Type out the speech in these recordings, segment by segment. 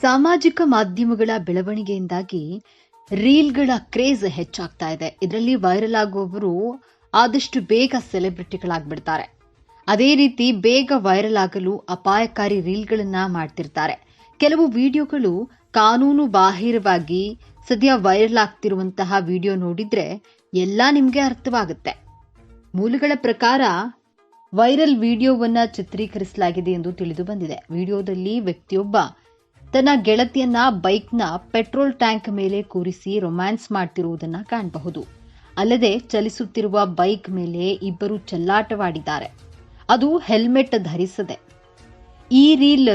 ಸಾಮಾಜಿಕ ಮಾಧ್ಯಮಗಳ ಬೆಳವಣಿಗೆಯಿಂದಾಗಿ ರೀಲ್ಗಳ ಕ್ರೇಜ್ ಹೆಚ್ಚಾಗ್ತಾ ಇದೆ. ಇದರಲ್ಲಿ ವೈರಲ್ ಆಗುವವರು ಆದಷ್ಟು ಬೇಗ ಸೆಲೆಬ್ರಿಟಿಗಳಾಗ್ಬಿಡ್ತಾರೆ. ಅದೇ ರೀತಿ ಬೇಗ ವೈರಲ್ ಆಗಲು ಅಪಾಯಕಾರಿ ರೀಲ್ಗಳನ್ನ ಮಾಡ್ತಿರ್ತಾರೆ. ಕೆಲವು ವಿಡಿಯೋಗಳು ಕಾನೂನು ಬಾಹಿರವಾಗಿ ಸದ್ಯ ವೈರಲ್ ಆಗ್ತಿರುವಂತಹ ವಿಡಿಯೋ ನೋಡಿದ್ರೆ ಎಲ್ಲ ನಿಮ್ಗೆ ಅರ್ಥವಾಗುತ್ತೆ. ಮೂಲಗಳ ಪ್ರಕಾರ ವೈರಲ್ ವಿಡಿಯೋವನ್ನ ಚಿತ್ರೀಕರಿಸಲಾಗಿದೆ ಎಂದು ತಿಳಿದು ಬಂದಿದೆ. ವಿಡಿಯೋದಲ್ಲಿ ವ್ಯಕ್ತಿಯೊಬ್ಬ ತನ್ನ ಗೆಳತಿಯನ್ನ ಬೈಕ್ನ ಪೆಟ್ರೋಲ್ ಟ್ಯಾಂಕ್ ಮೇಲೆ ಕೂರಿಸಿ ರೊಮ್ಯಾನ್ಸ್ ಮಾಡ್ತಿರುವುದನ್ನ ಕಾಣಬಹುದು. ಅಲ್ಲದೆ ಚಲಿಸುತ್ತಿರುವ ಬೈಕ್ ಮೇಲೆ ಇಬ್ಬರು ಚೆಲ್ಲಾಟವಾಡಿದ್ದಾರೆ. ಅದು ಹೆಲ್ಮೆಟ್ ಧರಿಸದೆ. ಈ ರೀಲ್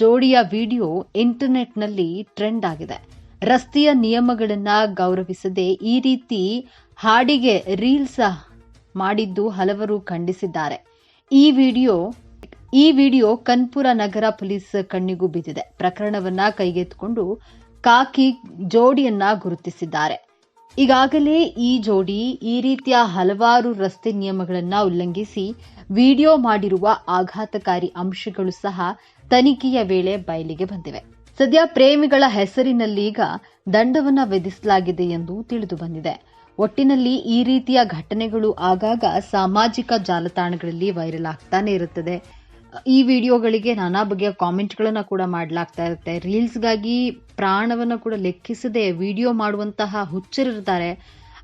ಜೋಡಿಯ ವಿಡಿಯೋ ಇಂಟರ್ನೆಟ್ನಲ್ಲಿ ಟ್ರೆಂಡ್ ಆಗಿದೆ. ರಸ್ತೆಯ ನಿಯಮಗಳನ್ನ ಗೌರವಿಸದೆ ಈ ರೀತಿ ಹಾಡಿಗೆ ರೀಲ್ಸ್ ಮಾಡಿದ್ದು ಹಲವರು ಖಂಡಿಸಿದ್ದಾರೆ. ಈ ವಿಡಿಯೋ ಕನ್ಪುರ ನಗರ ಪೊಲೀಸ್ ಕಣ್ಣಿಗೂ ಬಿದ್ದಿದೆ. ಪ್ರಕರಣವನ್ನ ಕೈಗೆತ್ತಿಕೊಂಡು ಕಾಕಿ ಜೋಡಿಯನ್ನ ಗುರುತಿಸಿದ್ದಾರೆ. ಈಗಾಗಲೇ ಈ ಜೋಡಿ ಈ ರೀತಿಯ ಹಲವಾರು ರಸ್ತೆ ನಿಯಮಗಳನ್ನ ಉಲ್ಲಂಘಿಸಿ ವಿಡಿಯೋ ಮಾಡಿರುವ ಆಘಾತಕಾರಿ ಅಂಶಗಳು ಸಹ ತನಿಖೆಯ ವೇಳೆ ಬಯಲಿಗೆ ಬಂದಿವೆ. ಸದ್ಯ ಪ್ರೇಮಿಗಳ ಹೆಸರಿನಲ್ಲೀಗ ದಂಡವನ್ನ ವಿಧಿಸಲಾಗಿದೆ ಎಂದು ತಿಳಿದು ಬಂದಿದೆ. ಒಟ್ಟಿನಲ್ಲಿ ಈ ರೀತಿಯ ಘಟನೆಗಳು ಆಗಾಗ ಸಾಮಾಜಿಕ ಜಾಲತಾಣಗಳಲ್ಲಿ ವೈರಲ್ ಆಗ್ತಾನೆ ಇರುತ್ತದೆ. ಈ ವಿಡಿಯೋಗಳಿಗೆ ನಾನಾ ಬಗೆಯ ಕಾಮೆಂಟ್ಗಳನ್ನ ಕೂಡ ಮಾಡಲಾಗ್ತಾ ಇರುತ್ತೆ. ರೀಲ್ಸ್ಗಾಗಿ ಪ್ರಾಣವನ್ನ ಕೂಡ ಲೆಕ್ಕಿಸದೆ ವಿಡಿಯೋ ಮಾಡುವಂತಹ ಹುಚ್ಚರಿರ್ತಾರೆ.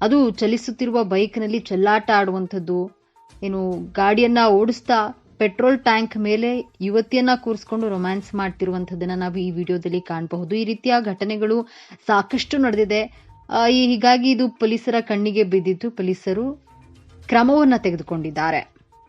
ಅದು ಚಲಿಸುತ್ತಿರುವ ಬೈಕ್ನಲ್ಲಿ ಚೆಲ್ಲಾಟ ಆಡುವಂಥದ್ದು, ಗಾಡಿಯನ್ನ ಓಡಿಸ್ತಾ ಪೆಟ್ರೋಲ್ ಟ್ಯಾಂಕ್ ಮೇಲೆ ಯುವತಿಯನ್ನ ಕೂರಿಸಿಕೊಂಡು ರೊಮ್ಯಾನ್ಸ್ ಮಾಡ್ತಿರುವಂಥದ್ದನ್ನ ನಾವು ಈ ವಿಡಿಯೋದಲ್ಲಿ ಕಾಣಬಹುದು. ಈ ರೀತಿಯ ಘಟನೆಗಳು ಸಾಕಷ್ಟು ನಡೆದಿದೆ. ಹೀಗಾಗಿ ಇದು ಪೊಲೀಸರ ಕಣ್ಣಿಗೆ ಬಿದ್ದಿದ್ದು ಪೊಲೀಸರು ಕ್ರಮವನ್ನ ತೆಗೆದುಕೊಂಡಿದ್ದಾರೆ.